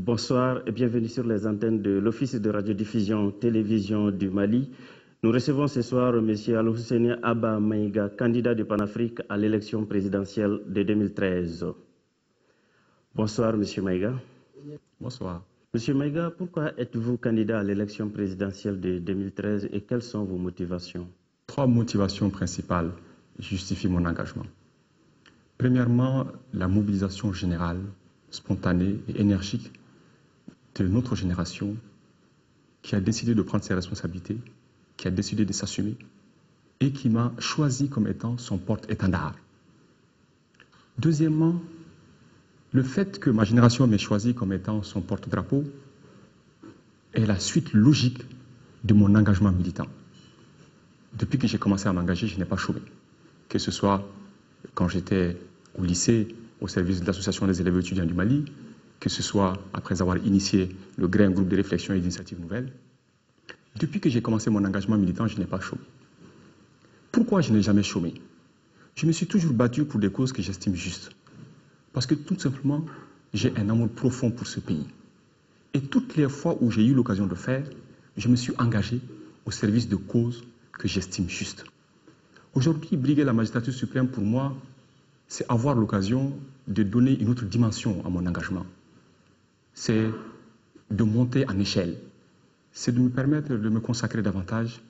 Bonsoir et bienvenue sur les antennes de l'Office de radiodiffusion télévision du Mali. Nous recevons ce soir M. Al-Husseini Abba Maïga, candidat de Panafrique à l'élection présidentielle de 2013. Bonsoir M. Maïga. Bonsoir. M. Maïga, pourquoi êtes-vous candidat à l'élection présidentielle de 2013 et quelles sont vos motivations? 3 motivations principales justifient mon engagement. Premièrement, la mobilisation générale, spontanée et énergique de notre génération qui a décidé de prendre ses responsabilités, qui a décidé de s'assumer et qui m'a choisi comme étant son porte-étendard. Deuxièmement, le fait que ma génération m'ait choisi comme étant son porte-drapeau est la suite logique de mon engagement militant. Depuis que j'ai commencé à m'engager, je n'ai pas chômé. Que ce soit quand j'étais au lycée, au service de l'Association des élèves étudiants du Mali, que ce soit après avoir initié le GRAIN, groupe de réflexion et d'initiatives nouvelles. Depuis que j'ai commencé mon engagement militant, je n'ai pas chômé. Pourquoi je n'ai jamais chômé? Je me suis toujours battu pour des causes que j'estime justes. Parce que tout simplement, j'ai un amour profond pour ce pays. Et toutes les fois où j'ai eu l'occasion de le faire, je me suis engagé au service de causes que j'estime justes. Aujourd'hui, briguer la magistrature suprême, pour moi, c'est avoir l'occasion de donner une autre dimension à mon engagement. C'est de monter en échelle. C'est de me permettre de me consacrer davantage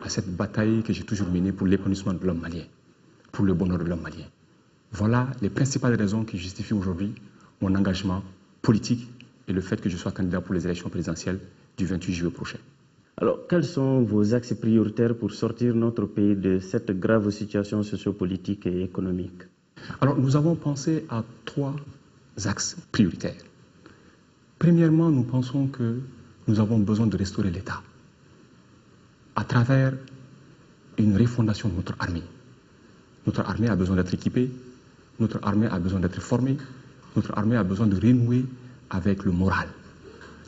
à cette bataille que j'ai toujours menée pour l'épanouissement de l'homme malien, pour le bonheur de l'homme malien. Voilà les principales raisons qui justifient aujourd'hui mon engagement politique et le fait que je sois candidat pour les élections présidentielles du 28 juillet prochain. Alors, quels sont vos axes prioritaires pour sortir notre pays de cette grave situation sociopolitique et économique? Alors, nous avons pensé à 3 axes prioritaires. Premièrement, nous pensons que nous avons besoin de restaurer l'État à travers une refondation de notre armée. Notre armée a besoin d'être équipée, notre armée a besoin d'être formée, notre armée a besoin de renouer avec le moral.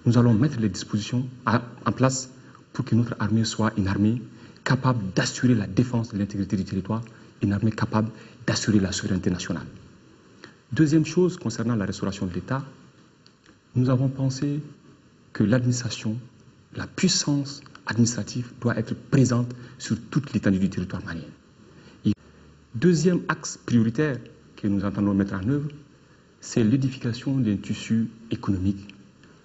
Nous allons mettre les dispositions en place pour que notre armée soit une armée capable d'assurer la défense de l'intégrité du territoire, une armée capable d'assurer la souveraineté nationale. Deuxième chose, concernant la restauration de l'État, nous avons pensé que l'administration, la puissance administrative doit être présente sur toute l'étendue du territoire malien. Et deuxième axe prioritaire que nous entendons mettre en œuvre, c'est l'édification d'un tissu économique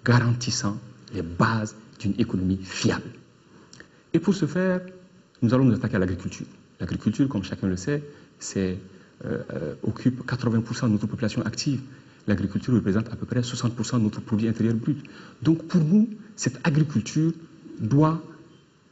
garantissant les bases d'une économie fiable. Et pour ce faire, nous allons nous attaquer à l'agriculture. L'agriculture, comme chacun le sait, occupe 80% de notre population active. L'agriculture représente à peu près 60% de notre produit intérieur brut. Donc pour nous, cette agriculture doit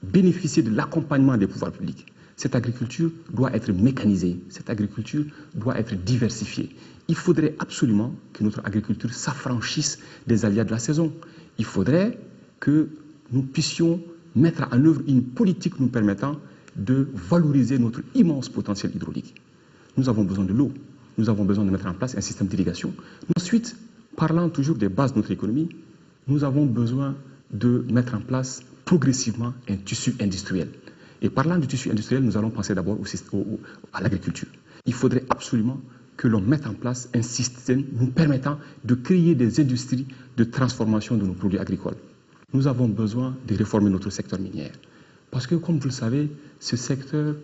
bénéficier de l'accompagnement des pouvoirs publics. Cette agriculture doit être mécanisée, cette agriculture doit être diversifiée. Il faudrait absolument que notre agriculture s'affranchisse des aléas de la saison. Il faudrait que nous puissions mettre en œuvre une politique nous permettant de valoriser notre immense potentiel hydraulique. Nous avons besoin de l'eau, nous avons besoin de mettre en place un système d'irrigation. Ensuite, parlant toujours des bases de notre économie, nous avons besoin de mettre en place progressivement un tissu industriel. Et parlant du tissu industriel, nous allons penser d'abord à l'agriculture. Il faudrait absolument que l'on mette en place un système nous permettant de créer des industries de transformation de nos produits agricoles. Nous avons besoin de réformer notre secteur minier. Parce que, comme vous le savez, ce secteur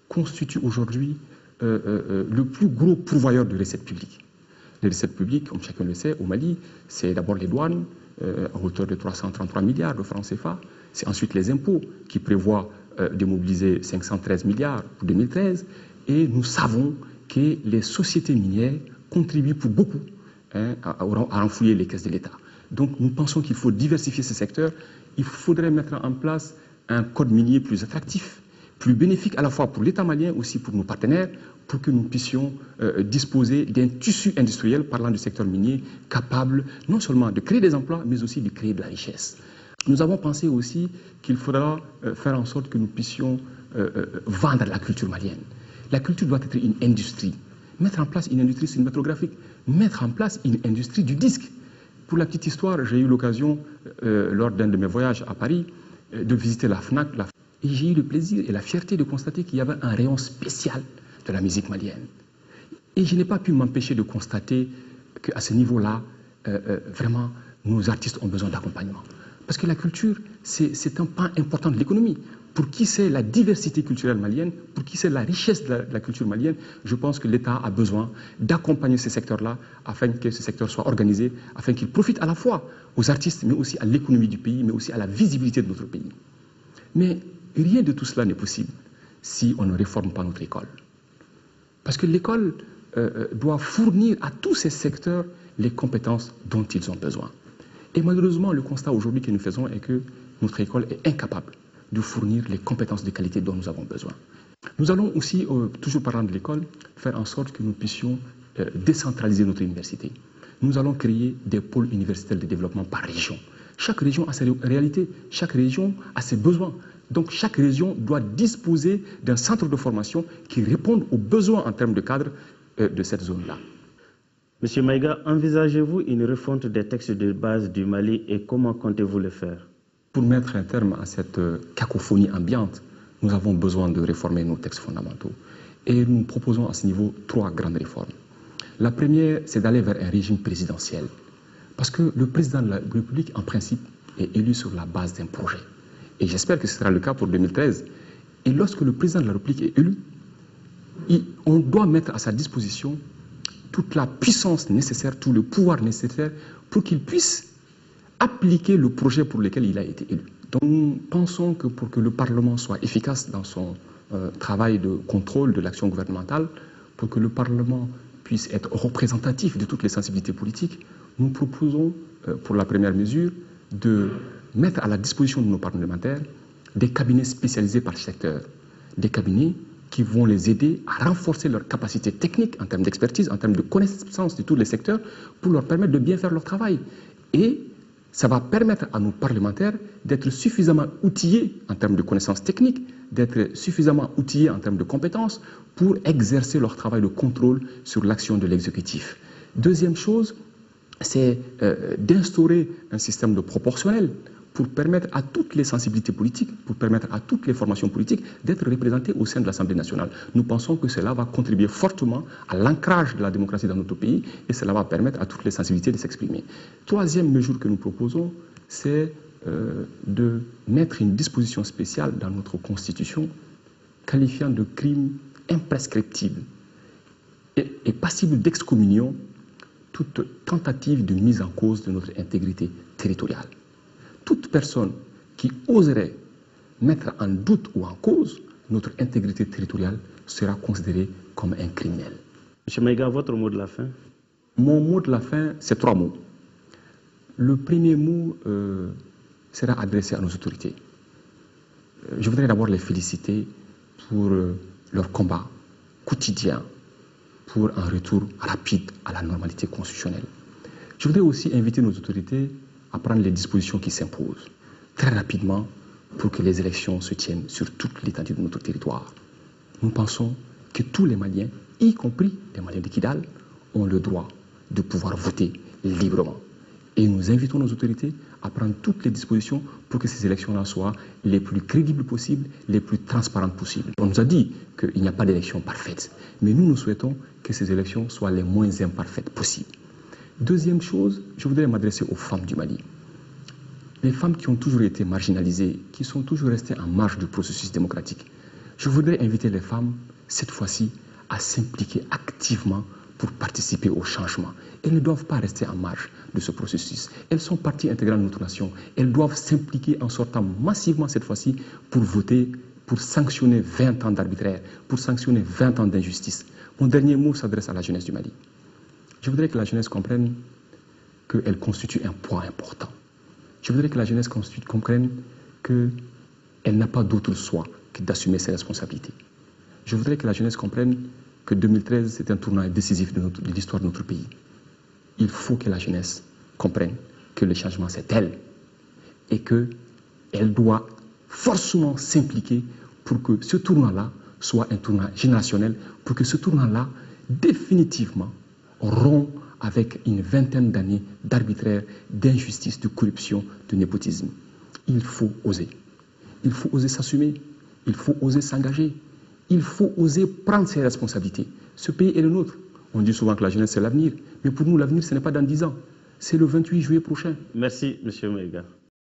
constitue aujourd'hui le plus gros pourvoyeur de recettes publiques. Les recettes publiques, comme chacun le sait, au Mali, c'est d'abord les douanes, à hauteur de 333 milliards de francs CFA. C'est ensuite les impôts qui prévoient de mobiliser 513 milliards pour 2013. Et nous savons que les sociétés minières contribuent pour beaucoup à renflouer les caisses de l'État. Donc nous pensons qu'il faut diversifier ce secteur. Il faudrait mettre en place un code minier plus attractif, plus bénéfique à la fois pour l'État malien, aussi pour nos partenaires, pour que nous puissions disposer d'un tissu industriel, parlant du secteur minier, capable non seulement de créer des emplois, mais aussi de créer de la richesse. Nous avons pensé aussi qu'il faudra faire en sorte que nous puissions vendre la culture malienne. La culture doit être une industrie. Mettre en place une industrie cinématographique, mettre en place une industrie du disque. Pour la petite histoire, j'ai eu l'occasion, lors d'un de mes voyages à Paris, de visiter la FNAC. Et j'ai eu le plaisir et la fierté de constater qu'il y avait un rayon spécial de la musique malienne. Et je n'ai pas pu m'empêcher de constater qu'à ce niveau-là, vraiment, nos artistes ont besoin d'accompagnement. Parce que la culture, c'est un pan important de l'économie. Pour qui c'est la diversité culturelle malienne, pour qui c'est la richesse de la culture malienne, je pense que l'État a besoin d'accompagner ces secteurs-là afin que ce secteur soit organisé, afin qu'il profite à la fois aux artistes, mais aussi à l'économie du pays, mais aussi à la visibilité de notre pays. Mais rien de tout cela n'est possible si on ne réforme pas notre école. Parce que l'école doit fournir à tous ces secteurs les compétences dont ils ont besoin. Et malheureusement, le constat aujourd'hui que nous faisons est que notre école est incapable de fournir les compétences de qualité dont nous avons besoin. Nous allons aussi, toujours parlant de l'école, faire en sorte que nous puissions décentraliser notre université. Nous allons créer des pôles universitaires de développement par région. Chaque région a ses réalités, chaque région a ses besoins. Donc chaque région doit disposer d'un centre de formation qui réponde aux besoins en termes de cadre de cette zone-là. Monsieur Maïga, envisagez-vous une refonte des textes de base du Mali et comment comptez-vous le faire? Pour mettre un terme à cette cacophonie ambiante, nous avons besoin de réformer nos textes fondamentaux. Et nous proposons à ce niveau 3 grandes réformes. La première, c'est d'aller vers un régime présidentiel. Parce que le président de la République, en principe, est élu sur la base d'un projet. Et j'espère que ce sera le cas pour 2013. Et lorsque le président de la République est élu, on doit mettre à sa disposition toute la puissance nécessaire, tout le pouvoir nécessaire pour qu'il puisse appliquer le projet pour lequel il a été élu. Donc nous pensons que pour que le Parlement soit efficace dans son travail de contrôle de l'action gouvernementale, pour que le Parlement puisse être représentatif de toutes les sensibilités politiques, nous proposons pour la première mesure de mettre à la disposition de nos parlementaires des cabinets spécialisés par secteur, des cabinets qui vont les aider à renforcer leur capacité technique en termes d'expertise, en termes de connaissance de tous les secteurs, pour leur permettre de bien faire leur travail. Et ça va permettre à nos parlementaires d'être suffisamment outillés en termes de connaissances techniques, d'être suffisamment outillés en termes de compétences pour exercer leur travail de contrôle sur l'action de l'exécutif. Deuxième chose, c'est d'instaurer un système de proportionnel pour permettre à toutes les sensibilités politiques, pour permettre à toutes les formations politiques d'être représentées au sein de l'Assemblée nationale. Nous pensons que cela va contribuer fortement à l'ancrage de la démocratie dans notre pays et cela va permettre à toutes les sensibilités de s'exprimer. Troisième mesure que nous proposons, c'est de mettre une disposition spéciale dans notre Constitution qualifiant de crime imprescriptible et passible d'excommunion toute tentative de mise en cause de notre intégrité territoriale. Toute personne qui oserait mettre en doute ou en cause notre intégrité territoriale sera considérée comme un criminel. M. Maïga, votre mot de la fin? Mon mot de la fin, c'est 3 mots. Le premier mot sera adressé à nos autorités. Je voudrais d'abord les féliciter pour leur combat quotidien pour un retour rapide à la normalité constitutionnelle. Je voudrais aussi inviter nos autorités à prendre les dispositions qui s'imposent très rapidement pour que les élections se tiennent sur toute l'étendue de notre territoire. Nous pensons que tous les Maliens, y compris les Maliens de Kidal, ont le droit de pouvoir voter librement. Et nous invitons nos autorités à prendre toutes les dispositions pour que ces élections-là soient les plus crédibles possibles, les plus transparentes possibles. On nous a dit qu'il n'y a pas d'élection parfaite, mais nous souhaitons que ces élections soient les moins imparfaites possibles. Deuxième chose, je voudrais m'adresser aux femmes du Mali. Les femmes qui ont toujours été marginalisées, qui sont toujours restées en marge du processus démocratique. Je voudrais inviter les femmes, cette fois-ci, à s'impliquer activement pour participer au changement. Elles ne doivent pas rester en marge de ce processus. Elles sont partie intégrante de notre nation. Elles doivent s'impliquer en sortant massivement cette fois-ci pour voter, pour sanctionner 20 ans d'arbitraire, pour sanctionner 20 ans d'injustice. Mon dernier mot s'adresse à la jeunesse du Mali. Je voudrais que la jeunesse comprenne qu'elle constitue un poids important. Je voudrais que la jeunesse comprenne qu'elle n'a pas d'autre choix que d'assumer ses responsabilités. Je voudrais que la jeunesse comprenne que 2013, c'est un tournant décisif de l'histoire de notre pays. Il faut que la jeunesse comprenne que le changement, c'est elle. Et qu'elle doit forcément s'impliquer pour que ce tournant-là soit un tournant générationnel, pour que ce tournant-là, définitivement, rompt avec une vingtaine d'années d'arbitraire, d'injustice, de corruption, de népotisme. Il faut oser. Il faut oser s'assumer. Il faut oser s'engager. Il faut oser prendre ses responsabilités. Ce pays est le nôtre. On dit souvent que la jeunesse, c'est l'avenir. Mais pour nous, l'avenir, ce n'est pas dans 10 ans. c'est le 28 juillet prochain. Merci, M. Maïga.